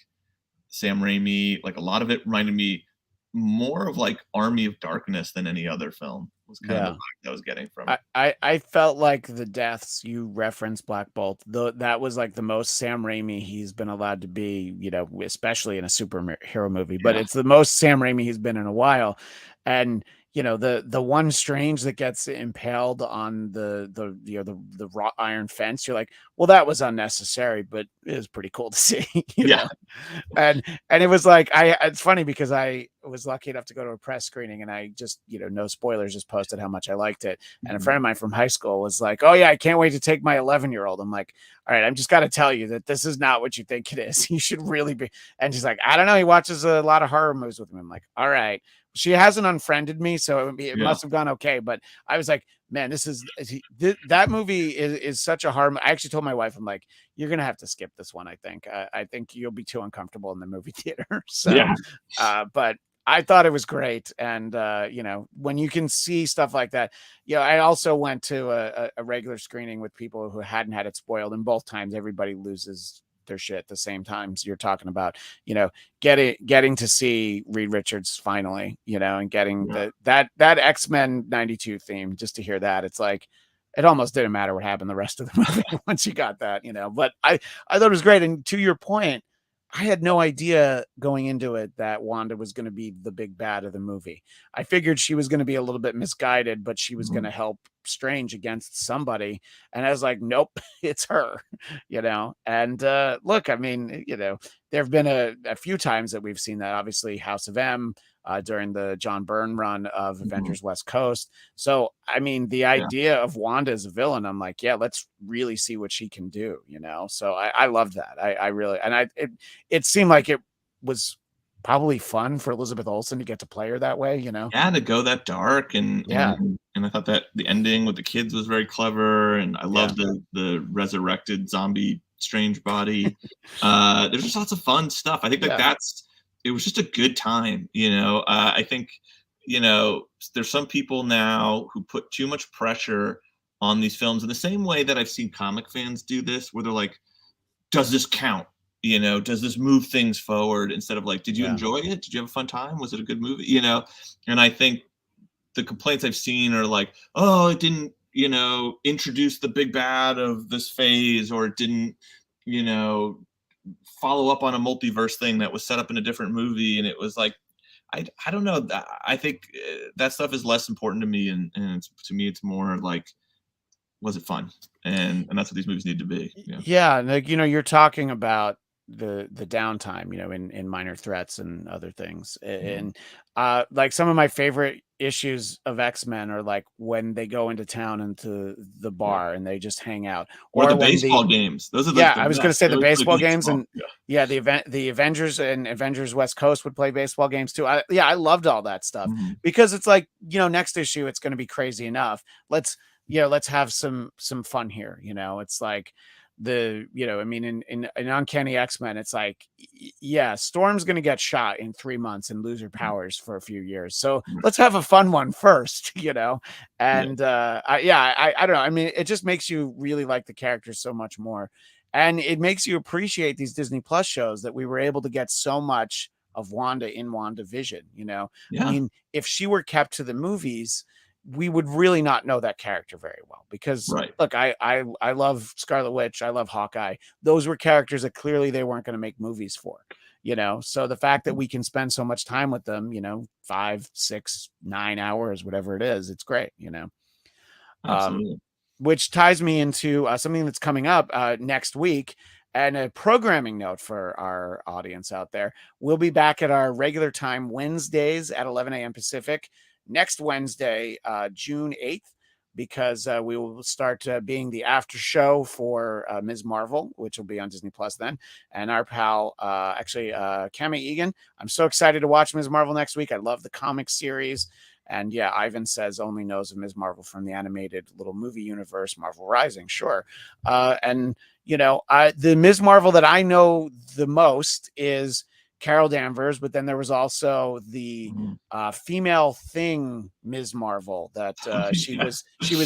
Sam Raimi. Like a lot of it reminded me more of like Army of Darkness than any other film. Was kind of the yeah. vibe I was getting from it. I felt like the deaths you referenced Black Bolt, that was like the most Sam Raimi he's been allowed to be, especially in a superhero movie, but Yeah, it's the most Sam Raimi he's been in a while. And the one Strange that gets impaled on the wrought iron fence, you're like, well, that was unnecessary, but it was pretty cool to see, yeah. and it was like it's funny because I was lucky enough to go to a press screening, and I just no spoilers, just posted how much I liked it. And a Mhm. friend of mine from high school was like, oh yeah, I can't wait to take my 11-year-old. I'm like, all right, I'm just got to tell you that this is not what you think it is. You should really be. And she's like, I don't know, he watches a lot of horror movies with me. I'm like, all right. She hasn't unfriended me, so it Yeah. must have gone okay. But I was like, man, that movie is such a hard. I actually told my wife, I'm like, you're gonna have to skip this one. I think you'll be too uncomfortable in the movie theater. So, Yeah. but I thought it was great. And when you can see stuff like that, I also went to a regular screening with people who hadn't had it spoiled, and both times everybody loses their shit at the same time. So you're talking about, getting to see Reed Richards finally, and getting Yeah. that X-Men '92 theme, just to hear that. It's like it almost didn't matter what happened the rest of the movie once you got that, But I thought it was great. And to your point, I had no idea going into it that Wanda was going to be the big bad of the movie. I figured she was going to be a little bit misguided, but she was going Mhm. to help Strange against somebody. And I was like, nope, it's her, And look, I mean, there have been a few times that we've seen that. Obviously, House of M, during the John Byrne run of Mhm. Avengers West Coast. So, I mean, the Yeah. idea of Wanda as a villain, I'm like, yeah, let's really see what she can do, So I love that. I really, and it seemed like it was probably fun for Elizabeth Olsen to get to play her that way, you know? Yeah, to go that dark, Yeah, and I thought that the ending with the kids was very clever, and I yeah, love the resurrected zombie strange body. There's just lots of fun stuff. I think like yeah, that's it was just a good time, you know. I think, you know, there's some people now who put too much pressure on these films in the same way that I've seen comic fans do this, where they're like, does this count? You know, does this move things forward? Instead of like, did you yeah, enjoy it? Did you have a fun time? Was it a good movie? You know, and I think the complaints I've seen are like, oh, it didn't, you know, introduce the big bad of this phase, or it didn't, you know, follow up on a multiverse thing that was set up in a different movie. And it was like, I don't know. I think that stuff is less important to me. And it's, to me, it's more like, was it fun? And that's what these movies need to be. Yeah. yeah, like, you know, you're talking about the downtime, you know, in Minor Threats and other things, Mhm. and, like, some of my favorite issues of X-Men are, like, when they go into town, into the Yeah. bar, and they just hang out, Or the or when baseball the games. Those are yeah, the I was gonna best. say They the always play baseball games, baseball. and Yeah. yeah, the Avengers and Avengers West Coast would play baseball games too. I loved all that stuff Mhm. because it's like, you know, next issue it's gonna be crazy enough. Let's, you know, let's have some fun here, you know? It's like you know, I mean, in Uncanny X-Men, it's like, yeah, Storm's gonna get shot in 3 months and lose her Mhm. powers for a few years. So Right. let's have a fun one first, you know? Yeah. And I don't know. I mean, it just makes you really like the characters so much more. And it makes you appreciate these Disney Plus shows that we were able to get so much of Wanda in WandaVision, you know? I Yeah. mean, if she were kept to the movies, we would really not know that character very well because Right. look, I love Scarlet Witch, I love Hawkeye. Those were characters that clearly they weren't going to make movies for, you know. So the fact that Mhm. we can spend so much time with them, you know, 5, 6, 9 hours, whatever it is, it's great, you know. Um, Absolutely. which ties me into something that's coming up next week. And a programming note for our audience out there. We'll be back at our regular time Wednesdays at 11 a.m. Pacific next Wednesday, June 8th, because we will start being the after show for Ms. Marvel, which will be on Disney Plus then. And our pal, Kami Egan. I'm so excited to watch Ms. Marvel next week. I love the comic series. And yeah, Ivan says only knows of Ms. Marvel from the animated little movie universe, Marvel Rising, sure. And you know, the Ms. Marvel that I know the most is Carol Danvers, but then there was also the Mhm. female thing Ms. Marvel that Yeah. she was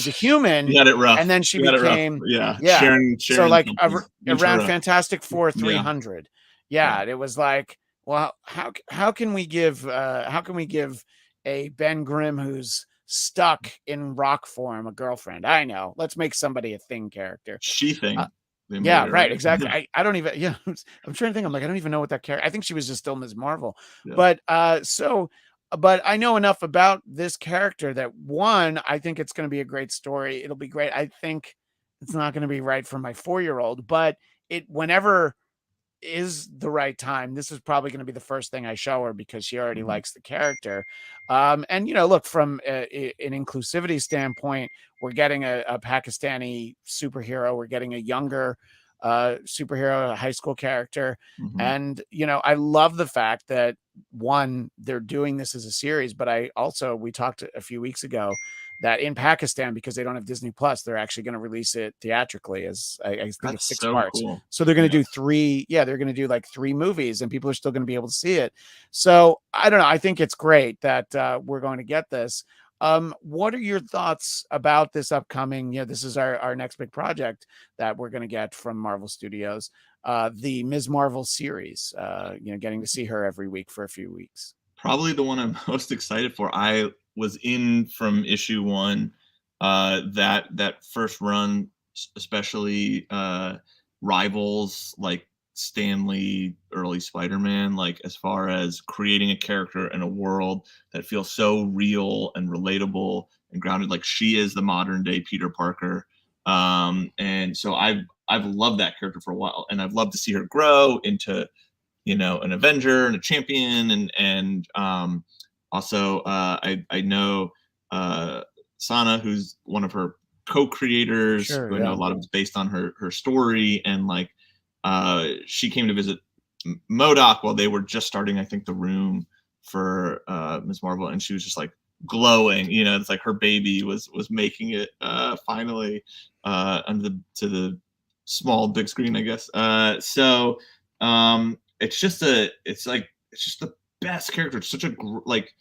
a human, She had it rough. and then she She had it rough. became Yeah. yeah. Sharon So like something. around Ventura. Fantastic Four Yeah. 300, Yeah. yeah, it was like, well, how can we give a Ben Grimm who's stuck in rock form a girlfriend? I know. Let's make somebody a thing character. She Uh, thing. They made yeah, her, right. right? Exactly. I don't even, yeah. I'm trying to think. I'm like, I don't even know what that character, I think she was just still Ms. Marvel. Yeah. But but I know enough about this character that one, I think it's going to be a great story. It'll be great. I think it's not going to be right for my 4-year-old, but whenever is the right time. This is probably going to be the first thing I show her because she already Mhm. likes the character. And you know, look, from an inclusivity standpoint, we're getting a Pakistani superhero. We're getting a younger superhero, a high school character. Mhm. And you know, I love the fact that one, they're doing this as a series, but I also, we talked a few weeks ago that in Pakistan, because they don't have Disney Plus, they're actually going to release it theatrically as I think That's it's six so parts. cool. So they're going to Yeah. do three. Yeah, they're going to do like 3 movies, and people are still going to be able to see it. So I don't know. I think it's great that we're going to get this. What are your thoughts about this upcoming? You know, this is our next big project that we're going to get from Marvel Studios, the Ms. Marvel series. You know, getting to see her every week for a few weeks. Probably the one I'm most excited for. I was in from issue 1. That first run, especially rivals like Stanley, early Spider-Man, like as far as creating a character and a world that feels so real and relatable and grounded. Like she is the modern day Peter Parker. And so I've loved that character for a while, and I've loved to see her grow into, you know, an Avenger and a champion, and also I know Sana, who's one of her co-creators, Sure. who I know a Yeah. lot of it's based on her story, and like she came to visit Modoc while they were just starting, I think, the room for Ms. Marvel, and she was just like glowing. You know, it's like her baby was making it finally under to the small big screen, I guess. It's just it's just the best character. It's such a like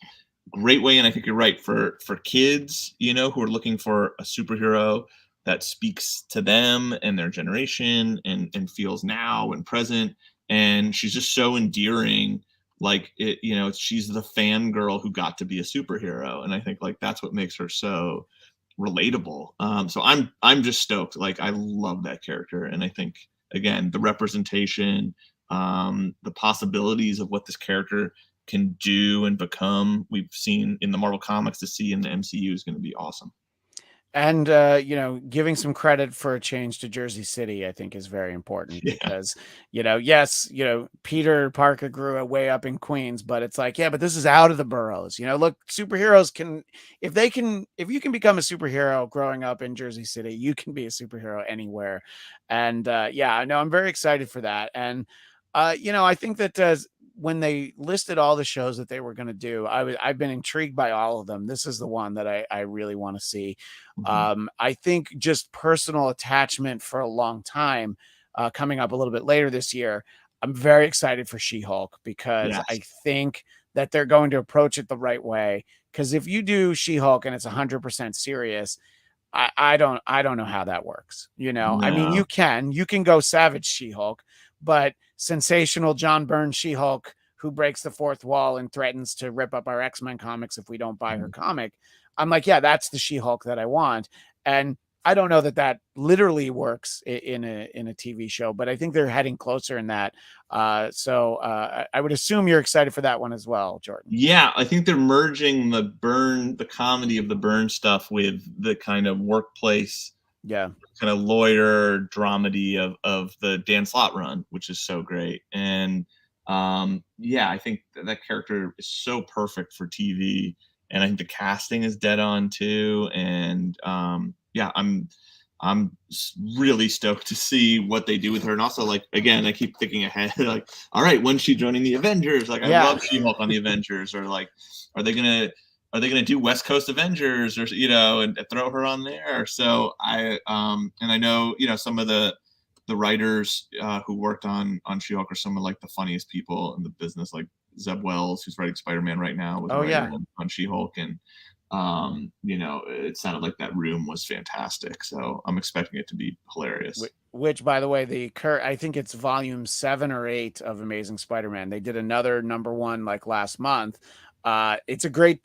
great way, and I think you're right for kids, you know, who are looking for a superhero that speaks to them and their generation and feels now and present. And she's just so endearing. Like it, you know, she's the fangirl who got to be a superhero, and I think like that's what makes her so relatable. So I'm just stoked. Like I love that character, and I think again the representation, the possibilities of what this character can do and become, we've seen in the Marvel comics, to see in the MCU is going to be awesome. And you know, giving some credit for a change to Jersey City, I think, is very important Yeah. because, you know, yes, you know, Peter Parker grew way up in Queens, but it's like, yeah, but this is out of the boroughs. You know, look, superheroes can, if you can become a superhero growing up in Jersey City, you can be a superhero anywhere. And yeah, I know I'm very excited for that. And you know, I think that when they listed all the shows that they were going to do, I've been intrigued by all of them. This is the one that I really want to see. Mhm. I think just personal attachment for a long time, coming up a little bit later this year. I'm very excited for She-Hulk because I Yes. think that they're going to approach it the right way. Because if you do She-Hulk and it's 100% serious, I don't know how that works. You know, I mean, No. you can go Savage She-Hulk, but sensational John Byrne She-Hulk who breaks the fourth wall and threatens to rip up our X-Men comics if we don't buy her Mhm. comic. I'm like, yeah, that's the She-Hulk that I want. And I don't know that that literally works in a TV show, but I think they're heading closer in that. I would assume you're excited for that one as well, Jordan. Yeah, I think they're merging the comedy of the Burn stuff with the kind of workplace, Yeah. kind of lawyer dramedy of the Dan Slott run, which is so great. And yeah, I think that character is so perfect for TV, and I think the casting is dead on too. And yeah, really stoked to see what they do with her. And also, like again, I keep thinking ahead, like, all right, when's she joining the Avengers? Like, I Yeah. love She-Hulk on the Avengers, or like, are they gonna are they going to do West Coast Avengers, or you know, and throw her on there? So and I know, you know, some of the writers who worked on She-Hulk are some of like the funniest people in the business, like Zeb Wells, who's writing Spider-Man right now, was a Oh writer yeah. on She-Hulk. And you know, it sounded like that room was fantastic, so I'm expecting it to be hilarious. Which, by the way, I think it's volume 7 or 8 of Amazing Spider-Man. They did another #1 like last month. It's a great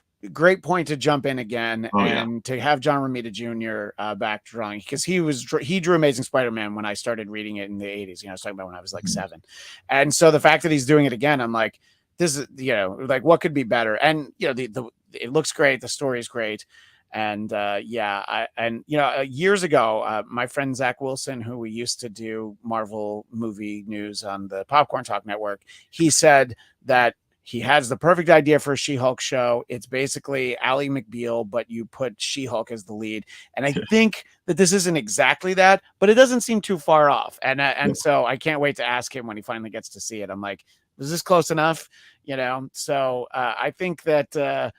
point to jump in again Oh yeah. and to have John Romita Jr. Back drawing, because he drew Amazing Spider-Man when I started reading it in the 80s. You know, I was talking about when I was like Mhm. 7, and so the fact that he's doing it again, I'm like, this is, you know, like, what could be better? And you know, the it looks great, the story is great. And you know, years ago, my friend Zach Wilson, who we used to do Marvel movie news on the Popcorn Talk Network, he said that he has the perfect idea for a She-Hulk show. It's basically Ally McBeal, but you put She-Hulk as the lead. And I think that this isn't exactly that, but it doesn't seem too far off. And so I can't wait to ask him when he finally gets to see it. I'm like, is this close enough? You know, so I think that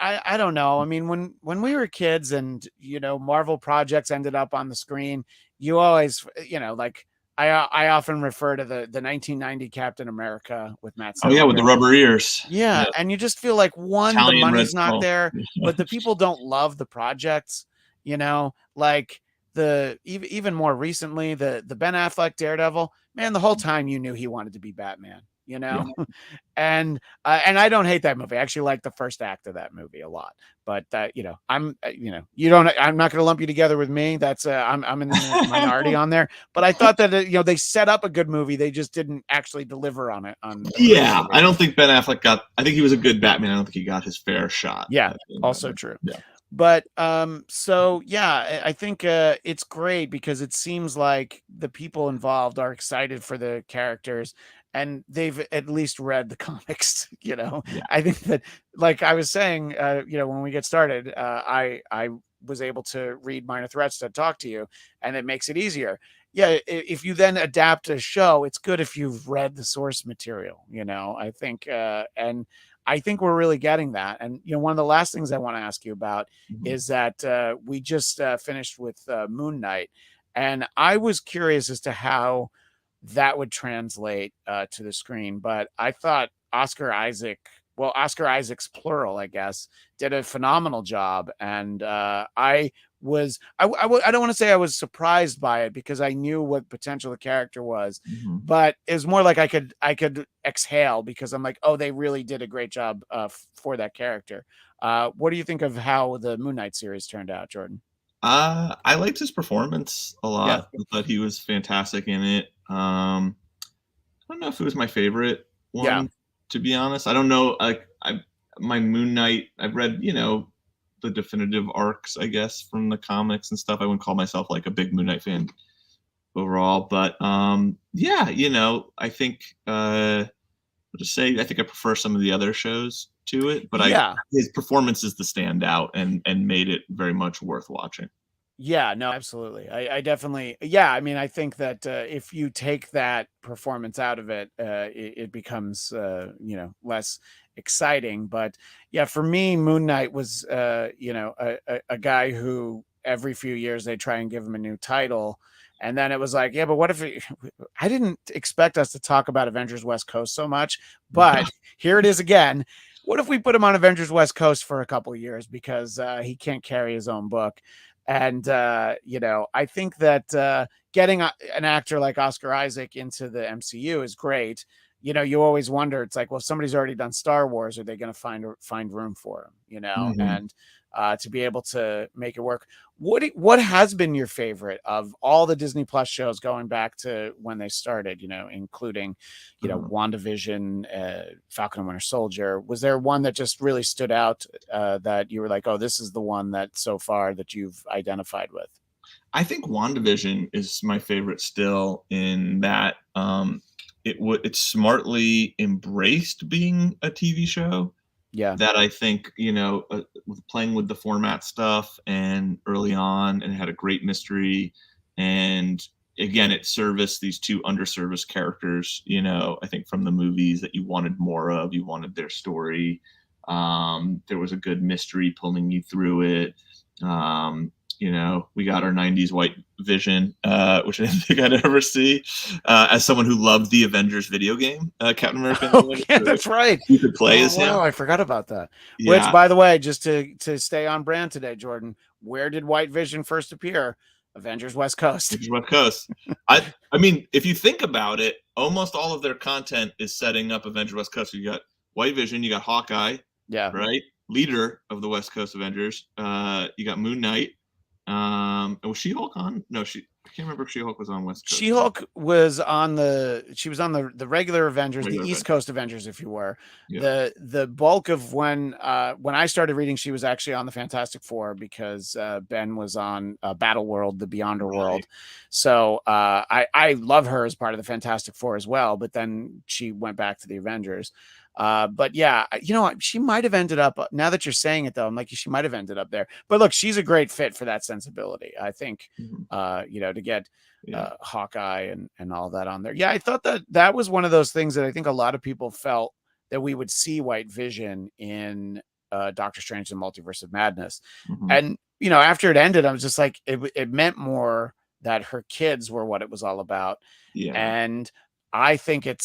I don't know. I mean, when we were kids and, you know, Marvel projects ended up on the screen, you always, you know, like I often refer to the 1990 Captain America with Matt Oh yeah, with the Sullivan. rubber ears. Yeah, Yeah. and you just feel like, one, the Italian Red money's not Skull. there, but the people don't love the projects, you know, like even more recently, the Ben Affleck Daredevil, man, the whole time you knew he wanted to be Batman, you Yeah. know. And I don't hate that movie. I actually like the first act of that movie a lot. But you know, you know, you don't. I'm not going to lump you together with me. That's I'm in the minority on there. But I thought that you know, they set up a good movie. They just didn't actually deliver on it on the first Yeah, movie. I don't think Ben Affleck got. I think he was a good Batman. I don't think he got his fair shot Yeah, at being also Batman. true. Yeah. But so yeah, I think it's great because it seems like the people involved are excited for the characters, and they've at least read the comics. You know, Yeah. I think that, like I was saying, you know, when we get started, I was able to read Minor Threats to talk to you, and it makes it easier. yeah, if you then adapt a show, it's good if you've read the source material, I think, and I think we're really getting that. And, one of the last things I want to ask you about Mhm. is that we just finished with Moon Knight. And I was curious as to how that would translate to the screen. But I thought Oscar Isaac's plural, I guess, did a phenomenal job. And I don't want to say I was surprised by it because I knew what potential the character was, Mhm. but it was more like I could exhale because I'm like, oh, they really did a great job for that character. What do you think of how the Moon Knight series turned out, Jordan? I liked his performance a Yeah, lot. I thought he was fantastic in it. I don't know if it was my favorite yeah, one, to be honest. I don't know. Like my Moon Knight, I've read, the definitive arcs, I guess, from the comics and stuff. I wouldn't call myself like a big Moon Knight fan overall, but yeah, I think I'll just say I think I prefer some of the other shows to it, but I yeah. his performance is the standout and made it very much worth watching. Yeah, no, absolutely. I definitely, yeah. I mean, I think that if you take that performance out of it, it becomes, less exciting. But yeah, for me, Moon Knight was, a guy who every few years they try and give him a new title. And then it was like, yeah, but what if I didn't expect us to talk about Avengers West Coast so much, Yeah. but here it is again. What if we put him on Avengers West Coast for a couple of years because he can't carry his own book? And I think that getting an actor like Oscar Isaac into the MCU is great. You always wonder, it's like, well, if somebody's already done Star Wars, are they going to find room for him? Mhm. And to be able to make it work. What has been your favorite of all the Disney Plus shows going back to when they started? Including Uh, WandaVision, Falcon and Winter Soldier. Was there one that just really stood out that you were like, oh, this is the one that so far that you've identified with? I think WandaVision is my favorite still in that it smartly embraced being a TV show Yeah, that I think, with playing with the format stuff and early on, and it had a great mystery. And again, it serviced these two underserviced characters, I think from the movies that you wanted more of, you wanted their story. There was a good mystery pulling you through it. Um, we got our 90s white vision, which I didn't think I'd ever see. As someone who loved the Avengers video game, Captain America, oh yeah, that's right. you could play Oh as him. wow, I forgot about that. Which, Yeah, by the way, just to stay on brand today, Jordan, where did White Vision first appear? Avengers West Coast. which is West Coast. I mean, if you think about it, almost all of their content is setting up Avengers West Coast. You got White Vision, you got Hawkeye, Yeah. right? Leader of the West Coast Avengers. You got Moon Knight. And was She Hulk on? No, I can't remember if She Hulk was on West Coast. She-Hulk was on the regular Avengers, the Regular East Avengers. Coast Avengers, if you were. Yeah. The bulk of when I started reading, she was actually on the Fantastic Four because Ben was on Battle World, the Beyonder Right. World. So I love her as part of the Fantastic Four as well, but then she went back to the Avengers. But yeah, she might have ended up, now that you're saying it though, I'm like, she might have ended up there. But look, she's a great fit for that sensibility. I think, Mhm. to get Yeah. Hawkeye and all that on there. Yeah, I thought that was one of those things that I think a lot of people felt that we would see White Vision in Doctor Strange and Multiverse of Madness. Mhm. And after it ended, I was just like, it meant more that her kids were what it was all about. Yeah. And I think it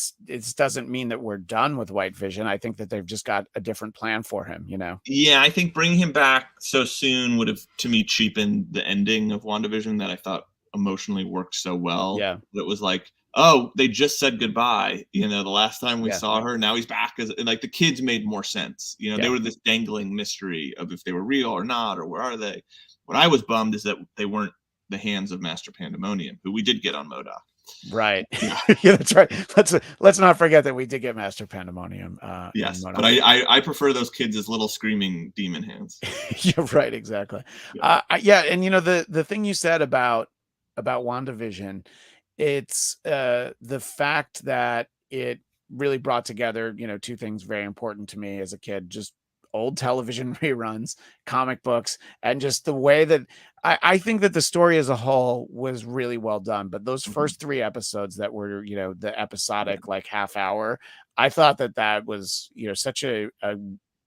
doesn't mean that we're done with White Vision. I think that they've just got a different plan for him. Yeah, I think bringing him back so soon would have, to me, cheapened the ending of WandaVision that I thought emotionally worked so well. Yeah. It was like, oh, they just said goodbye. The last time we Yeah. saw her, now he's back. And like the kids made more sense. They Yeah. were this dangling mystery of if they were real or not, or where are they? What I was bummed is that they weren't the hands of Master Pandemonium, who we did get on Modoc. Right. Yeah. Yeah, that's right. Let's not forget that we did get Master Pandemonium in Yes, but Modoc. I prefer those kids as little screaming demon hands. You're right, exactly. Yeah. Yeah, and the thing you said about WandaVision, it's the fact that it really brought together, two things very important to me as a kid, just old television reruns, comic books, and just the way that I think that the story as a whole was really well done. But those Mhm. first 3 episodes that were, the Yeah. episodic like half hour, I thought that that was, such a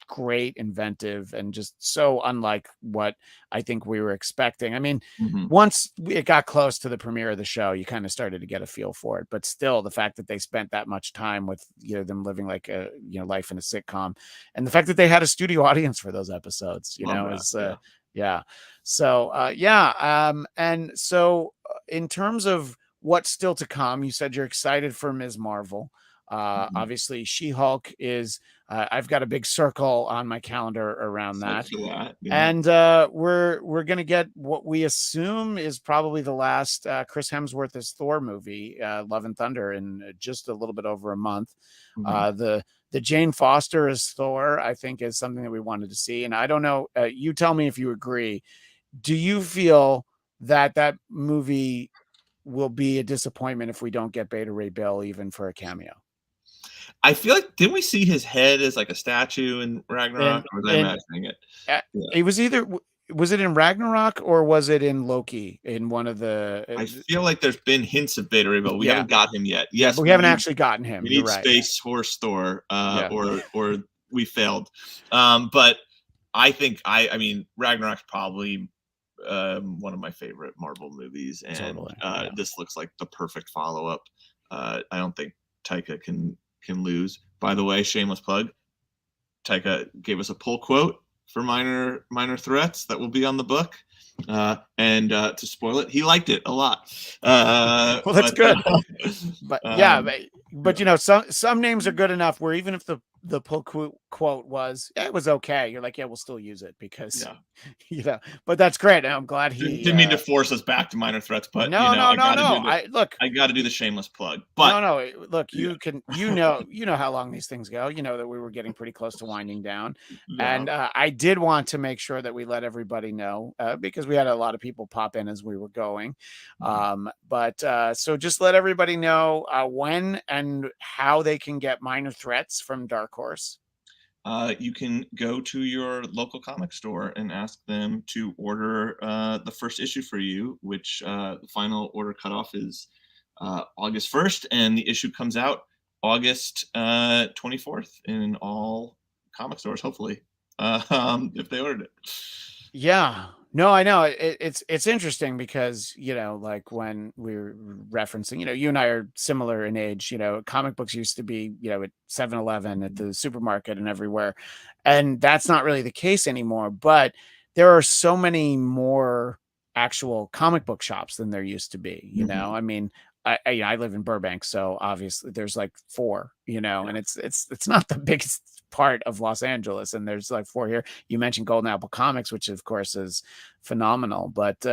great, inventive, and just so unlike what I think we were expecting. I mean, Mhm. once it got close to the premiere of the show, you kind of started to get a feel for it. But still, the fact that they spent that much time with, them living like a, life in a sitcom, and the fact that they had a studio audience for those episodes, Love that. is Yeah. yeah. So yeah, and so in terms of what's still to come, you said you're excited for Ms. Marvel. Mhm. Obviously, She-Hulk is. I've got a big circle on my calendar around Excited that. for that. Yeah. And we're gonna get what we assume is probably the last Chris Hemsworth as Thor movie, Love and Thunder, in just a little bit over a month. Mhm. The Jane Foster as Thor, I think, is something that we wanted to see, and I don't know. You tell me if you agree. Do you feel that that movie will be a disappointment if we don't get Beta Ray Bill even for a cameo? I feel like didn't we see his head as like a statue in Ragnarok, And or was I and imagining it? Uh, Yeah. it was either was it in Ragnarok or was it in Loki in one of the I feel like there's been hints of Beta Ray Bill. We yeah. haven't got him yet. Yeah, but Yes, we haven't actually gotten him. we You're need right. Space Horse Thor, Yeah, or we failed. But I mean Ragnarok's probably one of my favorite Marvel movies, and totally. Yeah. this looks like the perfect follow up. I don't think Taika can lose. By the way, shameless plug. Taika gave us a pull quote for minor threats that will be on the book. And to spoil it, he liked it a lot. Well, that's But good. But yeah, um, but yeah, some names are good enough where even if the pull quote was, yeah, it was okay, you're like, yeah, we'll still use it because yeah. but that's great. I'm glad Didn't mean to force us back to minor threats, but no, no, I no, got to no. do the I look, shameless plug. But no, no. Look, yeah, you know how long these things go. You know that we were getting pretty close to winding down, yeah. and I did want to make sure that we let everybody know because we had a lot of people pop in as we were going. Mhm. But so just let everybody know when and how they can get Minor Threats from Dark Horse. You can go to your local comic store and ask them to order the first issue for you, which the final order cutoff is August 1st, and the issue comes out August 24th in all comic stores, hopefully, if they ordered it. Yeah. No, I know. It's interesting because, like when we were referencing, you and I are similar in age, comic books used to be, at 7-Eleven, at Mhm. the supermarket and everywhere. And that's not really the case anymore, but there are so many more actual comic book shops than there used to be. Mhm. I mean, I live in Burbank, so obviously there's like four, and it's not the biggest part of Los Angeles, and there's like four here. You mentioned Golden Apple Comics, which of course is phenomenal. But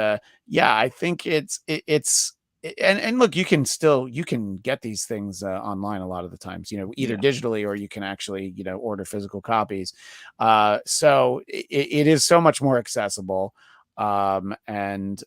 yeah, I think and look, you can get these things online a lot of the times, either Yeah. digitally or you can actually, order physical copies. So it is so much more accessible. And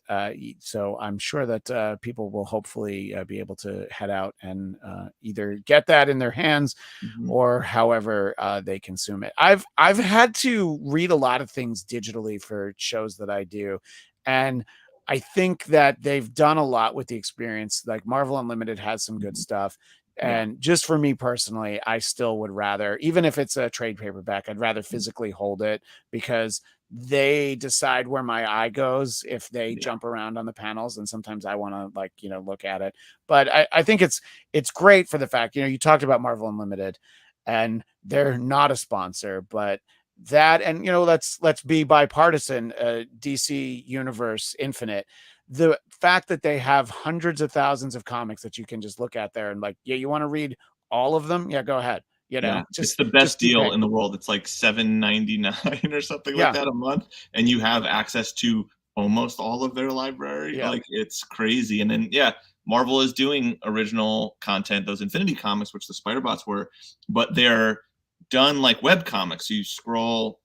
so I'm sure that people will hopefully be able to head out and either get that in their hands Mhm. or however they consume it. I've had to read a lot of things digitally for shows that I do, and I think that they've done a lot with the experience. Like Marvel Unlimited has some good Mhm. stuff. Yeah. And just for me personally, I still would rather, even if it's a trade paperback, I'd rather Mhm. physically hold it because they decide where my eye goes if they Yeah. jump around on the panels. And sometimes I want to like, look at it. But I think it's great for the fact, you talked about Marvel Unlimited and they're not a sponsor, but that, and let's be bipartisan. DC Universe Infinite, the fact that they have hundreds of thousands of comics that you can just look at there and like, yeah, you want to read all of them, yeah, go ahead, Yeah, it's just the best keep deal paying. in the world. It's like 7.99 or something like Yeah, that a month, and you have access to almost all of their library. yeah. Like, it's crazy. And then, yeah, Marvel is doing original content, those Infinity comics, which the Spider Bots were, but they're done like web comics. So you scroll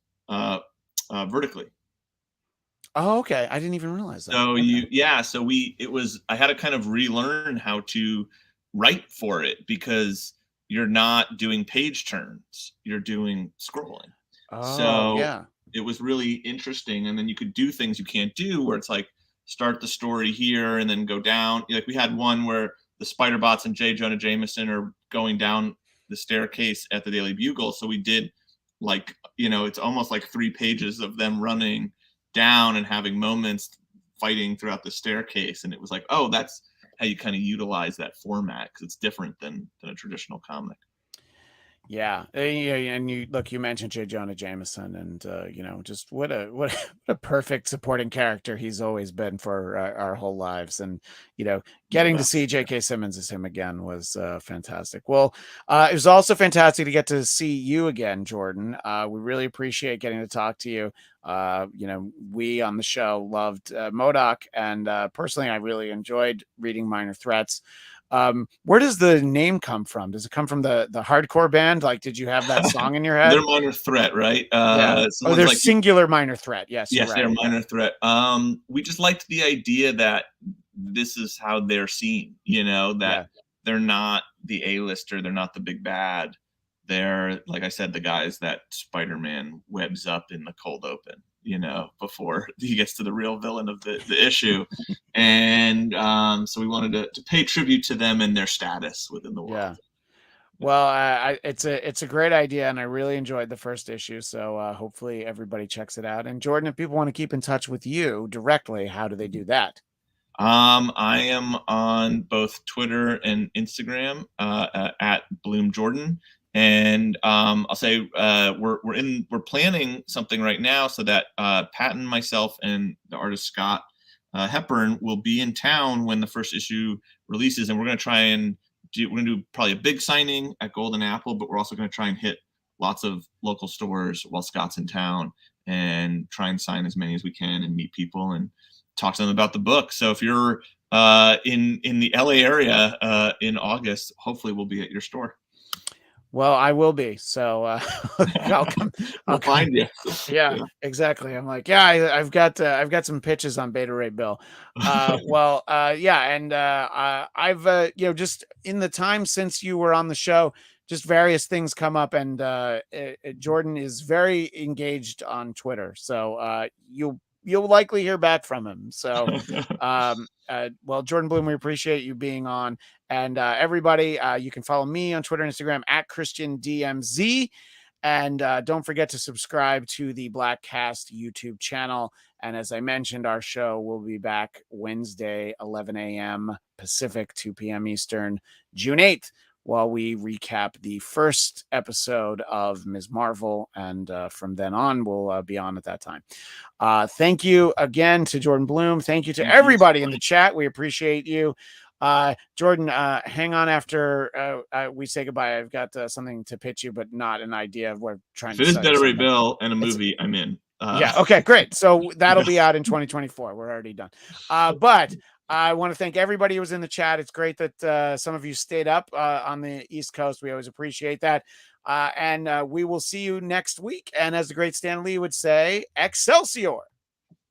vertically. Oh, okay, I didn't even realize that. So Okay. I had to kind of relearn how to write for it because you're not doing page turns, you're doing scrolling. Oh, So yeah. it was really interesting. And then you could do things you can't do, where it's like start the story here and then go down. Like we had one where the Spider Bots and J. Jonah Jameson are going down the staircase at the Daily Bugle. So we did like, it's almost like 3 pages of them running down and having moments fighting throughout the staircase. And it was like, oh, that's how you kind of utilize that format, because it's different than a traditional comic. Yeah, yeah, and you mentioned J. Jonah Jameson, and just what a perfect supporting character he's always been for our whole lives, and He's the getting to best. see J.K. Simmons as him again was fantastic. Well, it was also fantastic to get to see you again, Jordan. We really appreciate getting to talk to you. We on the show loved MODOK, and personally, I really enjoyed reading Minor Threats. Where does the name come from? Does it come from the hardcore band? Like, did you have that song in your They're head? Minor Threat, right? Yeah. Oh, Someone's there's like, singular Minor Threat. Yes, you're yes, they're right. Yeah. Minor Threat. We just liked the idea that this is how they're seen, that Yeah. they're not the A-lister, they're not the big bad. They're, like I said, the guys that Spider-Man webs up in the cold open, before he gets to the real villain of the issue. And so we wanted to pay tribute to them and their status within the world. Yeah. Well, it's a great idea, and I really enjoyed the first issue. So hopefully everybody checks it out. And Jordan, if people want to keep in touch with you directly, how do they do that? I am on both Twitter and Instagram at Bloom Jordan, and I'll say we're planning something right now, so that Patton, myself, and the artist Scott Hepburn will be in town when the first issue releases, and we're going to try and we're going to do probably a big signing at Golden Apple, but we're also going to try and hit lots of local stores while Scott's in town, and try and sign as many as we can and meet people and talk to them about the book. So if you're in the LA area in August, hopefully we'll be at your store. Well, I will be. So I'll come. We'll find you. Yeah, exactly. I'm like, yeah, I've got some pitches on Beta Ray Bill. Yeah, and I've just in the time since you were on the show, just various things come up, and Jordan is very engaged on Twitter, so you'll likely hear back from him. So, well, Jordan Bloom, we appreciate you being on, and everybody, you can follow me on Twitter and Instagram at ChristianDMZ. And don't forget to subscribe to the Black Cast YouTube channel. And as I mentioned, our show will be back Wednesday, 11 a.m. Pacific, 2 p.m. Eastern, June 8th, while we recap the first episode of Ms. Marvel. And from then on, we'll be on at that time. Thank you again to Jordan Bloom. Thank you to everybody in the chat. We appreciate you. Jordan, hang on after we say goodbye. I've got something to pitch you, but not an idea of what we're trying If to it is say. Beta Ray Bill and a movie, I'm in. Yeah. Okay, great. So that'll be out in 2024. We're already done. But I want to thank everybody who was in the chat. It's great that some of you stayed up on the East Coast. We always appreciate that. And we will see you next week. And as the great Stan Lee would say, Excelsior.